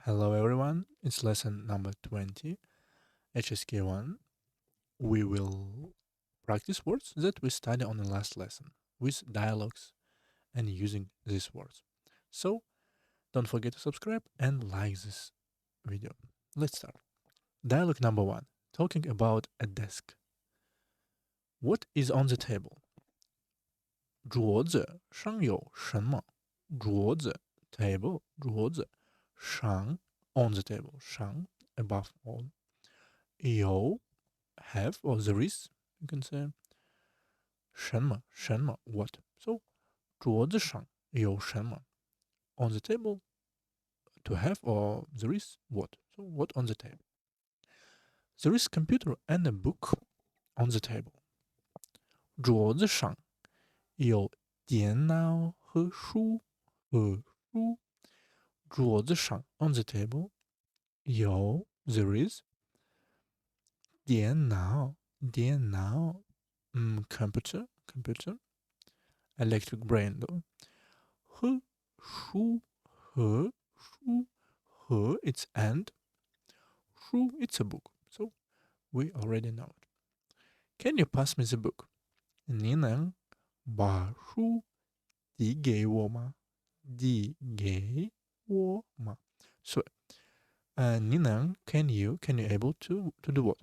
Hello everyone, it's lesson number 20, HSK 1. We will practice words that we studied on the last lesson with dialogues and using these words. So don't forget to subscribe and like this video. Let's start. Dialogue number 1, talking about a desk. What is on the table? 桌子上有什么？桌子 table 桌子上 on the table 上 above all 有 have or there is you can say 什么 what so 桌子上有什么 on the table to have or there is what so what on the table there is computer and a book on the table 桌子上有电脑和书桌子上 on the table 有 there is 电脑 computer electric brain 和书it's and 书 it's a book so we already know it. Can you pass me the book? 你能把书递给我吗？递给我吗？ So 你能 can you able to do what?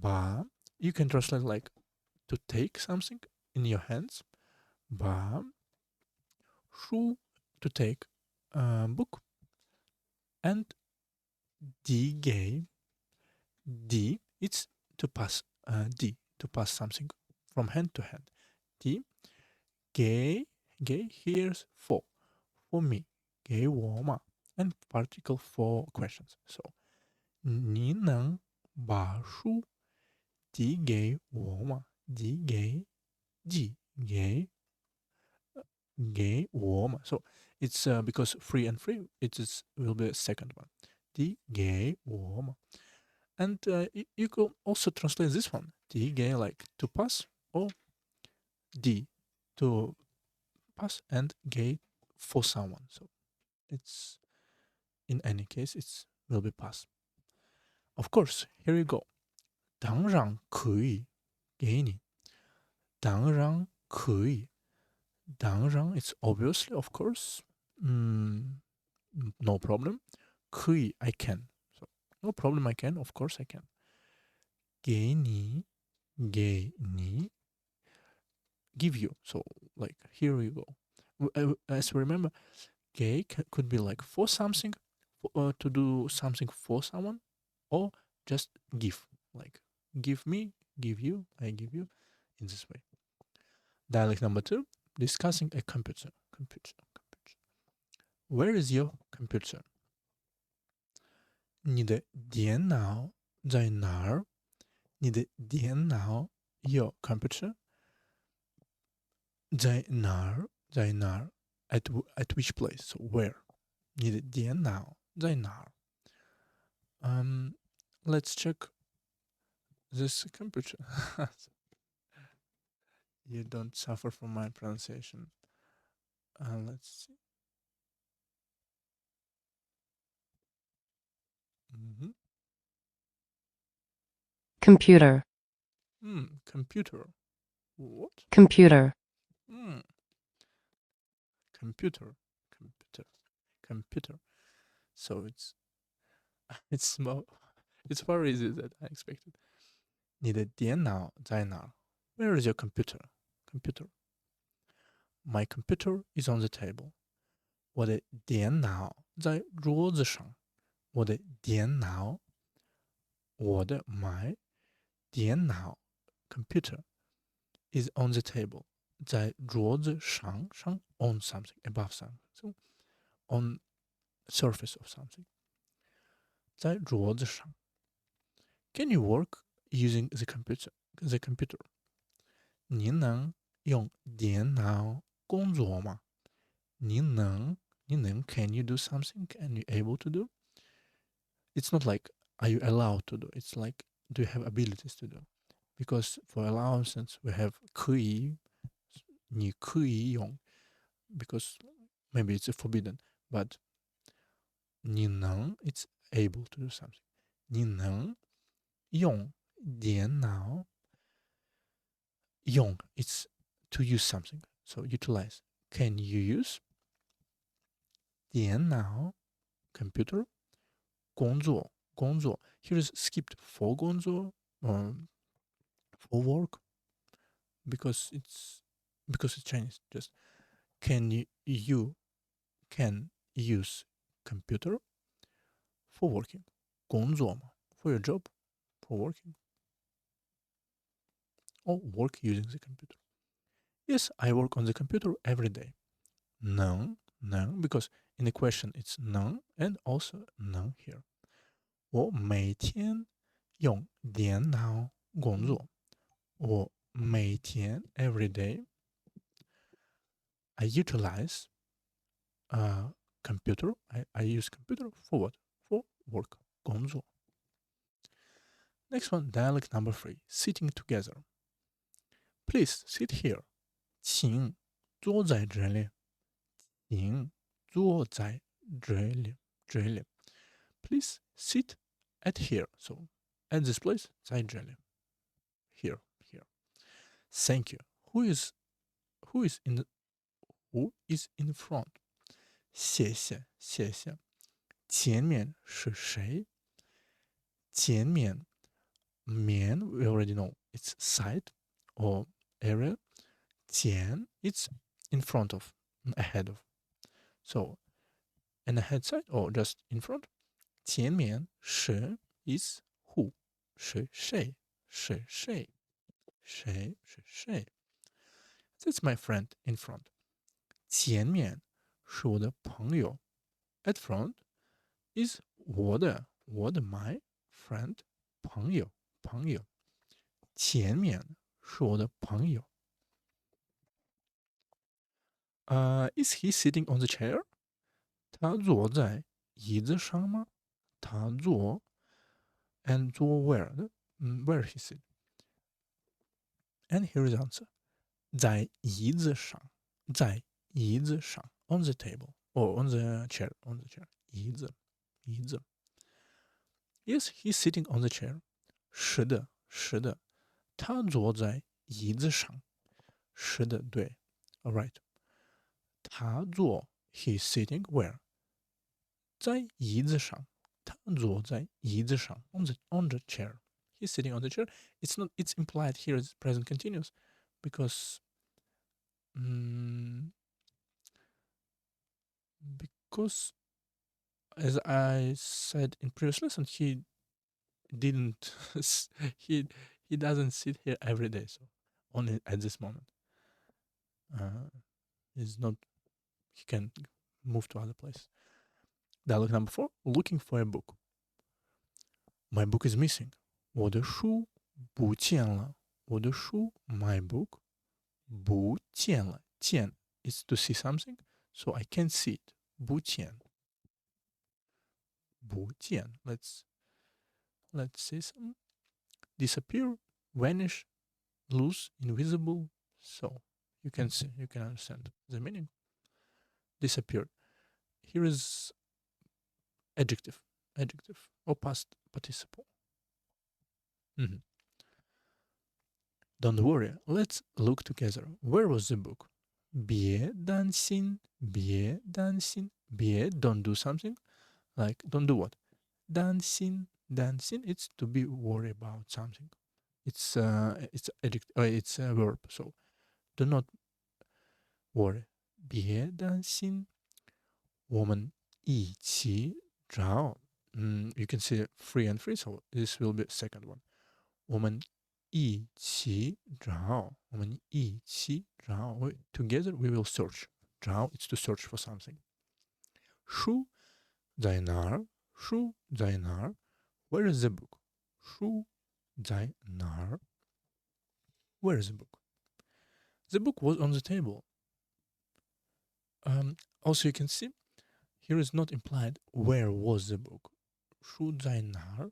把 you can translate like to take something in your hands. 把书 to take a book and 递给 D it's to pass D to pass something from hand to hand. D 给 here's for me 给我嘛 and particle for questions. So 你能把书递给我吗？递给我嘛 So it's because free and free it is will be a second one. 递给我嘛 And you could also translate this one. 递给 like to pass or D to pass and 给 for someone. So it's in any case it will be pass. Of course, here you go. 当然可以给你。当然可以。当然 it's obviously of course. No problem. 可以 I can. So no problem I can. Of course I can. 给你 give you. So like here you go. As we remember, 给 could be like for something, to do something for someone, or just give. Like give me, give you, I give you, in this way. Dialogue number 2, discussing a computer. Where is your computer? 你的电脑在哪儿？你的电脑 your computer 在哪儿？在哪儿 at which place? So where? 你的电脑在哪儿？ Let's check this computer. You don't suffer from my pronunciation. Let's see. Computer. Computer. What? Computer. Computer. So it's far easier than I expected. 你的电脑在哪儿? Where is your computer? My computer is on the table. 我的电脑在桌子上。我的电脑 my 电脑 computer is on the table. 在桌子上 on something, above something. So on surface of something. 在桌子上 Can you work using the computer? 你能用电脑工作吗？你能 can you do something? Can you able to do? It's not like are you allowed to do? It's like do you have abilities to do? Because for allowances we have 可以你可以用 because maybe it's forbidden, but 你能 it's able to do something. 你能用电脑用 it's to use something. So utilize. Can you use 电脑 computer 工作 Here's skipped for 工作 for work because it's Chinese. Just can you can use computer for working 工作嘛 for your job for working or work using the computer. Yes, I work on the computer every day. 能 because in the question it's 能 and also 能 here. 我每天用电脑工作。我每天 every day I utilize computer. I use computer for what? For work 工作。Next one, dialect number 3, sitting together. Please sit here. 请坐在这里。请坐在这里。Please sit at here. So at this place 在这里。Here. Thank you. Who is in front? 谢谢。前面是谁？前面 面 we already know it's side or area. 前 it's in front of, ahead of. So an ahead side or just in front. 前面是 is who? 是谁？ That's my friend in front. 前面是我的朋友。At front is 我的 my friend 朋友。前面是我的朋友。Is he sitting on the chair? 他坐在椅子上吗？他坐 and 坐 where? Where he sit? And here is the answer. 在椅子上 on the table or on the chair 椅子 Yes, he's sitting on the chair. 是的他坐在椅子上。是的，对。All right. 他坐 he's sitting where? 在椅子上。他坐在椅子上 on the chair. He's sitting on the chair. It's implied here as present continuous because as I said in previous lesson, he didn't he doesn't sit here every day, so only at this moment. Is not he can move to other place. Dialogue number 4, looking for a book. My book is missing. 我的书不见了。我的书 my book 不见了。见 is to see something, so I can't see it. 不见。不见 let's see some. Disappear, vanish, lose, invisible. So you can see, you can understand the meaning. Disappear. Here is adjective or past participle. Don't worry, let's look together. Where was the book? 别担心，别担心，别 don't do something. Like don't do what? 担心 it's to be worried about something. It's adjective, it's a verb. So do not worry. 别担心，我们一起找。You can see free and free, so this will be second one. 我们一起找。Together we will search. 找 it's to search for something. 书在哪儿？书在哪儿？ Where is the book? 书在哪儿？ Where is the book? The book was on the table. Also you can see here is not implied where was the book. 书在哪儿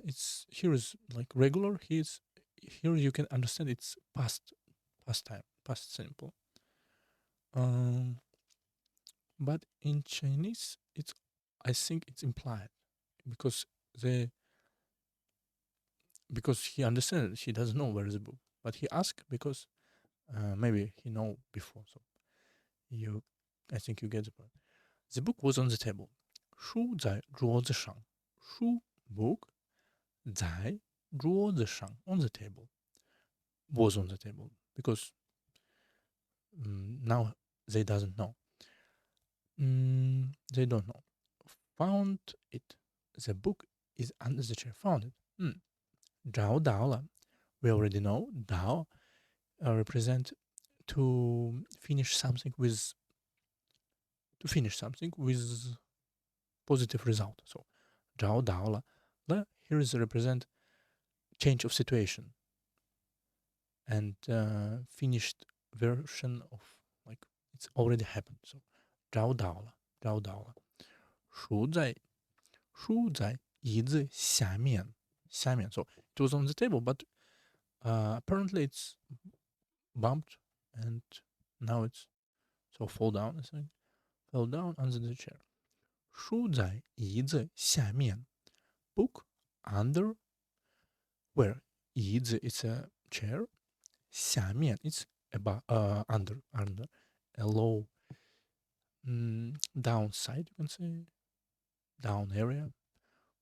？It's here is like regular. Here you can understand it's past time, past simple. but in Chinese, I think it's implied because he understands. He doesn't know where is the book, but he asked because maybe he know before. So I think you get the point. The book was on the table. 书在桌子上。书 book 在桌子上 on the table was on the table because now they doesn't know. They don't know. Found it. The book is under the chair. Found it. 找到了. We already know 到 represent to finish something with positive result. So 找到了. Here is represent change of situation and finished version of like it's already happened. So 找到了. 书在椅子下面. So it was on the table, but apparently it's bumped and now it's so fall down. I think fell down under the chair. 书在椅子下面. Book under where 椅子 is a chair. 下面 it's above under a low downside, you can say down area.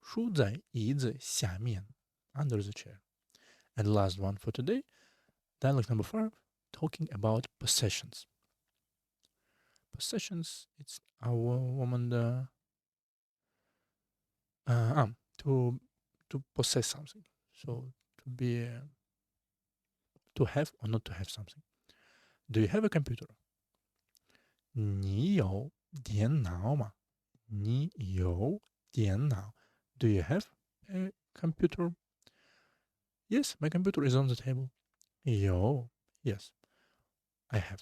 书在椅子下面 under the chair. And the last one for today, dialogue number 5, talking about possessions. Possessions, it's our woman to possess something. So to have or not to have something. Do you have a computer? 你有电脑吗？你有电脑 Do you have a computer? Yes, my computer is on the table. 有 Yes, I have.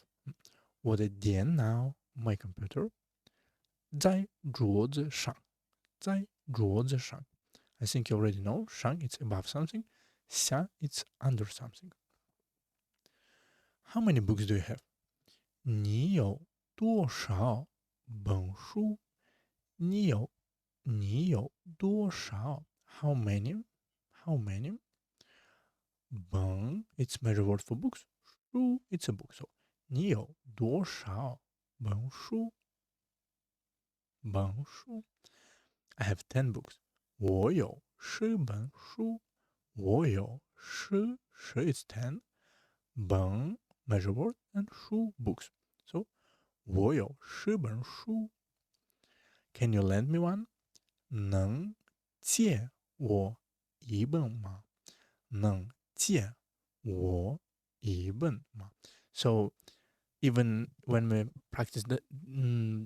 我的电脑 my computer 在桌子上。在桌子上 I think you already know 上 it's above something. 下 it's under something. How many books do you have? 你有多少本书？你有多少 How many? Bang, it's measure word for books. 书 it's a book. So 你有多少本书？本书 I have 10 books. 我有10本书。我有10 is 10. 本 measure word and 书 books. So 我有10本书。Can you lend me one? 能借我一本吗？能借我一本吗？ So even when we practice the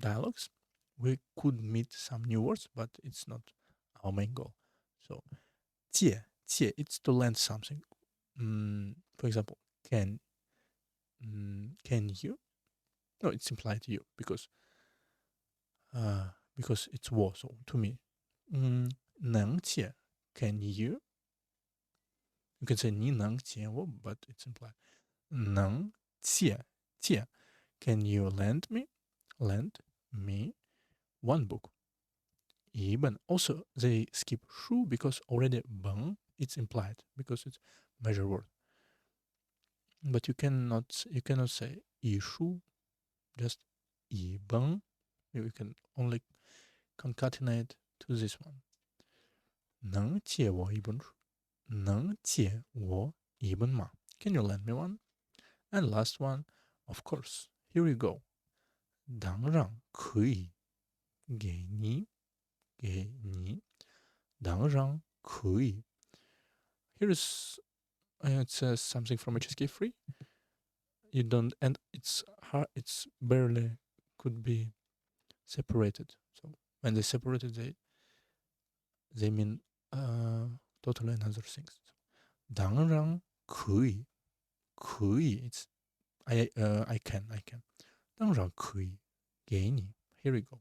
dialogues, we could meet some new words, but it's not our main goal. So 借 it's to lend something. For example, can you? No, it's implied to you because it's 我, so to me. 能借 can you? You can say 你能借我 but it's implied. 能借 can you lend me one book? 一本 also they skip 书 because already 本 it's implied because it's measure word. But you cannot say 一书 just 一本. You can only concatenate to this one. 能借我一本书？能借我一本吗？ Can you lend me one? And last one, of course. Here we go. 当然可以给你。当然可以。Here's it says something from HSK free. You don't, and it's hard. It's barely could be separated. So when they separated, they mean totally another things. 当然可以。It's I can. 当然可以给你。Here we go.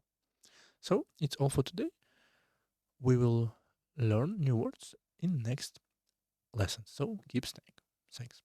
So it's all for today. We will learn new words in next lesson. So keep staying. Thanks.